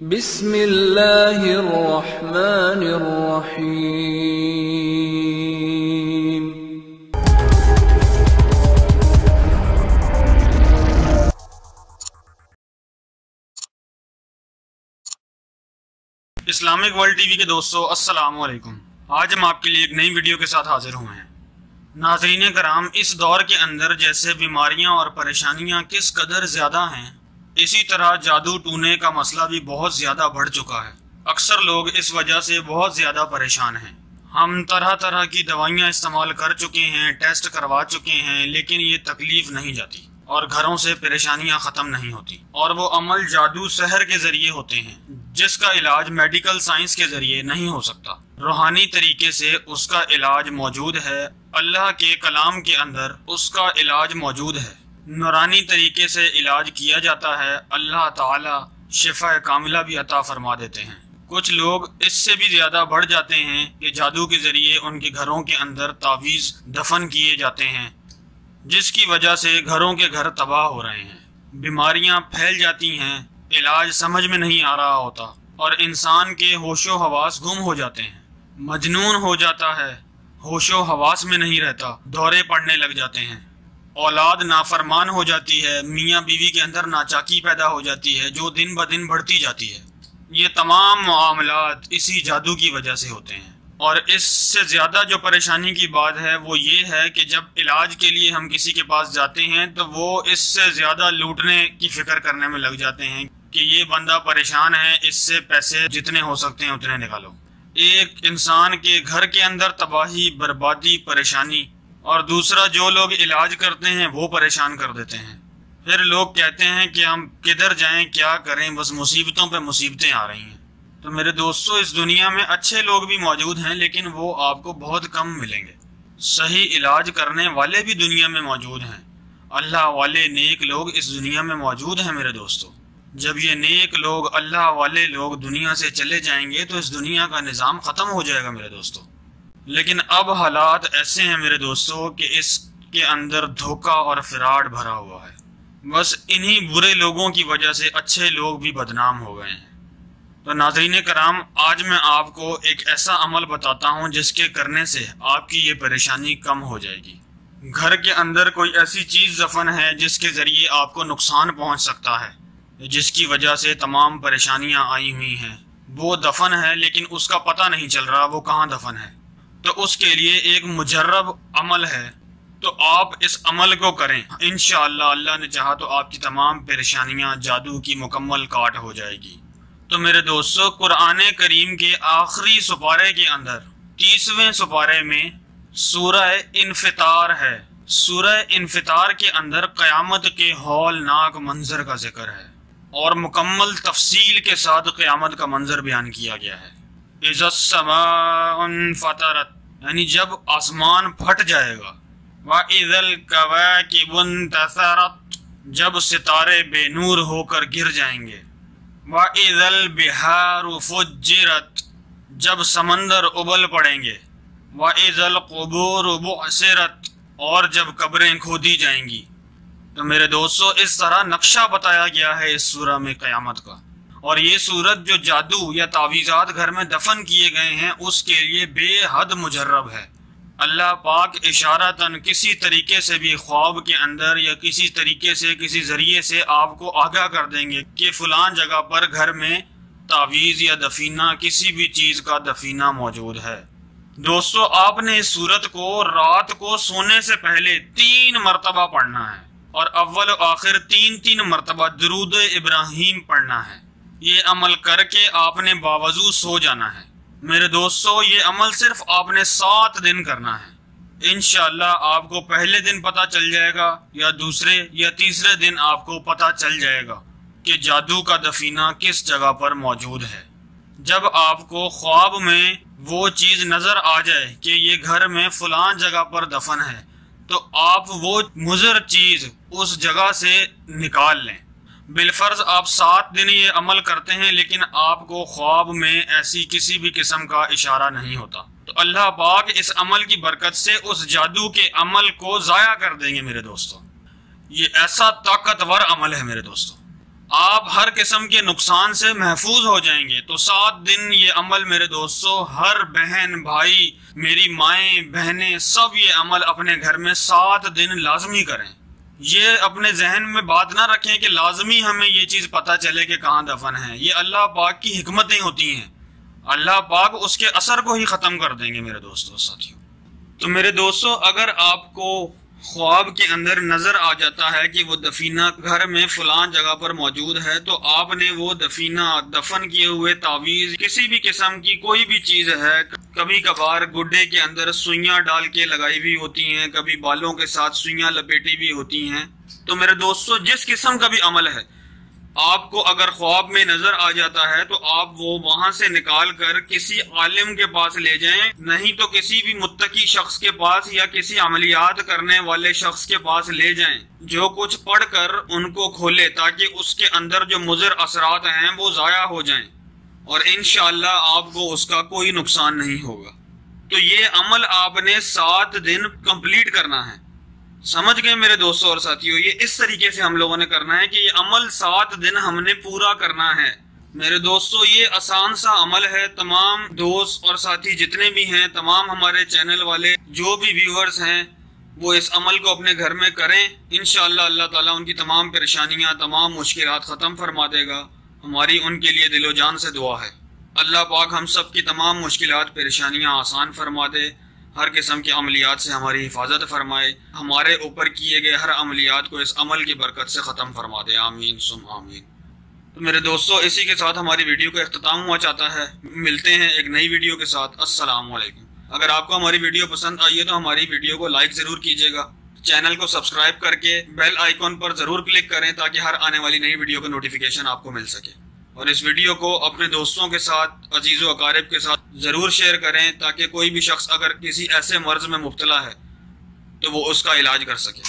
بسم اللہ الرحمن الرحیم۔ اسلامک ورلڈ ٹی وی کے دوستو السلام علیکم۔ آج ہم آپ کے لیے ایک نئی ویڈیو کے ساتھ حاضر ہوئے ہیں۔ ناظرین کرام، اس دور کے اندر جیسے بیماریاں اور پریشانیاں کس قدر زیادہ ہیں، اسی طرح جادو ٹونے کا مسئلہ بھی بہت زیادہ بڑھ چکا ہے۔ اکثر لوگ اس وجہ سے بہت زیادہ پریشان ہیں۔ ہم طرح طرح کی دوائیاں استعمال کر چکے ہیں، ٹیسٹ کروا چکے ہیں، لیکن یہ تکلیف نہیں جاتی اور گھروں سے پریشانیاں ختم نہیں ہوتی، اور وہ عمل جادو سحر کے ذریعے ہوتے ہیں جس کا علاج میڈیکل سائنس کے ذریعے نہیں ہو سکتا۔ روحانی طریقے سے اس کا علاج موجود ہے، اللہ کے کلام کے اندر اس کا علاج موجود ہے۔ نورانی طریقے سے علاج کیا جاتا ہے، اللہ تعالی شفا کاملہ بھی عطا فرما دیتے ہیں۔ کچھ لوگ اس سے بھی زیادہ بڑھ جاتے ہیں کہ جادو کے ذریعے ان کے گھروں کے اندر تعویذ دفن کیے جاتے ہیں، جس کی وجہ سے گھروں کے گھر تباہ ہو رہے ہیں، بیماریاں پھیل جاتی ہیں، علاج سمجھ میں نہیں آ رہا ہوتا، اور انسان کے ہوش و حواس گم ہو جاتے ہیں، مجنون ہو جاتا ہے، ہوش و حواس میں نہیں رہتا، دورے پڑنے لگ جاتے ہیں، اولاد نافرمان ہو جاتی ہے، میاں بیوی کے اندر ناچاکی پیدا ہو جاتی ہے جو دن بدن بڑھتی جاتی ہے۔ یہ تمام معاملات اسی جادو کی وجہ سے ہوتے ہیں۔ اور اس سے زیادہ جو پریشانی کی بات ہے وہ یہ ہے کہ جب علاج کے لیے ہم کسی کے پاس جاتے ہیں تو وہ اس سے زیادہ لوٹنے کی فکر کرنے میں لگ جاتے ہیں کہ یہ بندہ پریشان ہے، اس سے پیسے جتنے ہو سکتے ہیں اتنے نکالو۔ ایک انسان کے گھر کے اندر تباہی، بربادی، پریشانی، اور دوسرا جو لوگ علاج کرتے ہیں وہ پریشان کر دیتے ہیں۔ پھر لوگ کہتے ہیں کہ ہم کدھر جائیں، کیا کریں، بس مصیبتوں پہ مصیبتیں آ رہی ہیں۔ تو میرے دوستو، اس دنیا میں اچھے لوگ بھی موجود ہیں لیکن وہ آپ کو بہت کم ملیں گے۔ صحیح علاج کرنے والے بھی دنیا میں موجود ہیں، اللہ والے نیک لوگ اس دنیا میں موجود ہیں میرے دوستو۔ جب یہ نیک لوگ، اللہ والے لوگ دنیا سے چلے جائیں گے تو اس دنیا کا نظام ختم ہو جائے گا میرے دوستو۔ لیکن اب حالات ایسے ہیں میرے دوستو کہ اس کے اندر دھوکہ اور فراڈ بھرا ہوا ہے۔ بس انہی برے لوگوں کی وجہ سے اچھے لوگ بھی بدنام ہو گئے ہیں۔ تو ناظرین کرام، آج میں آپ کو ایک ایسا عمل بتاتا ہوں جس کے کرنے سے آپ کی یہ پریشانی کم ہو جائے گی۔ گھر کے اندر کوئی ایسی چیز دفن ہے جس کے ذریعے آپ کو نقصان پہنچ سکتا ہے، جس کی وجہ سے تمام پریشانیاں آئی ہوئی ہیں، وہ دفن ہے لیکن اس کا پتہ نہیں چل رہا وہ کہاں دفن ہے۔ تو اس کے لیے ایک مجرب عمل ہے، تو آپ اس عمل کو کریں، انشاءاللہ اللہ نے چاہا تو آپ کی تمام پریشانیاں جادو کی مکمل کاٹ ہو جائے گی۔ تو میرے دوستو، قرآن کریم کے آخری سپارے کے اندر 30ویں سپارے میں سورہ انفطار ہے۔ سورہ انفطار کے اندر قیامت کے ہولناک منظر کا ذکر ہے اور مکمل تفصیل کے ساتھ قیامت کا منظر بیان کیا گیا ہے۔ اذا السماء انفطرت، یعنی جب آسمان پھٹ جائے گا، وَإِذَا الْكَوَاكِبُ انتثرت، جب ستارے بے نور ہو کر گر جائیں گے، وَإِذَا الْبِحَارُ فُجِّرَتْ، جب سمندر ابل پڑیں گے، وَإِذَا الْقُبُورُ بُعْثِرَتْ، اور جب قبریں کھودی جائیں گی۔ تو میرے دوستو، اس طرح نقشہ بتایا گیا ہے اس سورہ میں قیامت کا، اور یہ صورت جو جادو یا تعویذات گھر میں دفن کیے گئے ہیں اس کے لیے بے حد مجرب ہے۔ اللہ پاک اشارتاً کسی طریقے سے بھی خواب کے اندر یا کسی طریقے سے، کسی ذریعے سے آپ کو آگاہ کر دیں گے کہ فلان جگہ پر گھر میں تعویذ یا دفینہ، کسی بھی چیز کا دفینہ موجود ہے۔ دوستو، آپ نے اس سورت کو رات کو سونے سے پہلے 3 مرتبہ پڑھنا ہے، اور اول و آخر 3 مرتبہ درود ابراہیم پڑھنا ہے۔ یہ عمل کر کے آپ نے باوضو سو جانا ہے۔ میرے دوستو، یہ عمل صرف آپ نے 7 دن کرنا ہے۔ انشاءاللہ آپ کو پہلے دن پتہ چل جائے گا یا دوسرے یا تیسرے دن آپ کو پتہ چل جائے گا کہ جادو کا دفینہ کس جگہ پر موجود ہے۔ جب آپ کو خواب میں وہ چیز نظر آ جائے کہ یہ گھر میں فلان جگہ پر دفن ہے، تو آپ وہ مضر چیز اس جگہ سے نکال لیں۔ بالفرض آپ 7 دن یہ عمل کرتے ہیں لیکن آپ کو خواب میں ایسی کسی بھی قسم کا اشارہ نہیں ہوتا، تو اللہ پاک اس عمل کی برکت سے اس جادو کے عمل کو ضائع کر دیں گے میرے دوستو۔ یہ ایسا طاقتور عمل ہے میرے دوستو۔ آپ ہر قسم کے نقصان سے محفوظ ہو جائیں گے۔ تو 7 دن یہ عمل میرے دوستو، ہر بہن بھائی، میری مائیں بہنیں، سب یہ عمل اپنے گھر میں 7 دن لازمی کریں۔ یہ اپنے ذہن میں بات نہ رکھیں کہ لازمی ہمیں یہ چیز پتہ چلے کہ کہاں دفن ہے۔ یہ اللہ پاک کی حکمتیں ہوتی ہیں، اللہ پاک اس کے اثر کو ہی ختم کر دیں گے میرے دوستو ساتھیوں۔ تو میرے دوستو، اگر آپ کو خواب کے اندر نظر آ جاتا ہے کہ وہ دفینہ گھر میں فلاں جگہ پر موجود ہے، تو آپ نے وہ دفینہ، دفن کیے ہوئے تعویذ، کسی بھی قسم کی کوئی بھی چیز ہے، کبھی کبھار گڈے کے اندر سوئیاں ڈال کے لگائی بھی ہوتی ہیں، کبھی بالوں کے ساتھ سوئیاں لپیٹی بھی ہوتی ہیں۔ تو میرے دوستو، جس قسم کا بھی عمل ہے، آپ کو اگر خواب میں نظر آ جاتا ہے تو آپ وہ وہاں سے نکال کر کسی عالم کے پاس لے جائیں، نہیں تو کسی بھی متقی شخص کے پاس یا کسی عملیات کرنے والے شخص کے پاس لے جائیں، جو کچھ پڑھ کر ان کو کھولے تاکہ اس کے اندر جو مضر اثرات ہیں وہ ضائع ہو جائیں، اور انشاءاللہ آپ کو اس کا کوئی نقصان نہیں ہوگا۔ تو یہ عمل آپ نے 7 دن کمپلیٹ کرنا ہے۔ سمجھ گئے میرے دوستوں اور ساتھیوں؟ یہ اس طریقے سے ہم لوگوں نے کرنا ہے کہ یہ عمل 7 دن ہم نے پورا کرنا ہے۔ میرے دوستوں، یہ آسان سا عمل ہے۔ تمام دوست اور ساتھی جتنے بھی ہیں، تمام ہمارے چینل والے جو بھی ویورز ہیں، وہ اس عمل کو اپنے گھر میں کریں۔ انشاءاللہ اللہ تعالیٰ ان کی تمام پریشانیاں، تمام مشکلات ختم فرما دے گا۔ ہماری ان کے لیے دل و جان سے دعا ہے، اللہ پاک ہم سب کی تمام مشکلات، پریشانیاں آسان فرما دے، ہر قسم کے عملیات سے ہماری حفاظت فرمائے، ہمارے اوپر کیے گئے ہر عملیات کو اس عمل کی برکت سے ختم فرما دے، آمین ثم آمین۔ تو میرے دوستو، اسی کے ساتھ ہماری ویڈیو کا اختتام ہوا چاہتا ہے۔ ملتے ہیں ایک نئی ویڈیو کے ساتھ۔ السلام علیکم۔ اگر آپ کو ہماری ویڈیو پسند آئی ہے تو ہماری ویڈیو کو لائک ضرور کیجیے گا، چینل کو سبسکرائب کر کے بیل آئیکن پر ضرور کلک کریں تاکہ ہر آنے والی نئی ویڈیو کا نوٹیفیکیشن آپ کو مل سکے، اور اس ویڈیو کو اپنے دوستوں کے ساتھ، عزیز و اقارب کے ساتھ ضرور شیئر کریں تاکہ کوئی بھی شخص اگر کسی ایسے مرض میں مبتلا ہے تو وہ اس کا علاج کر سکے۔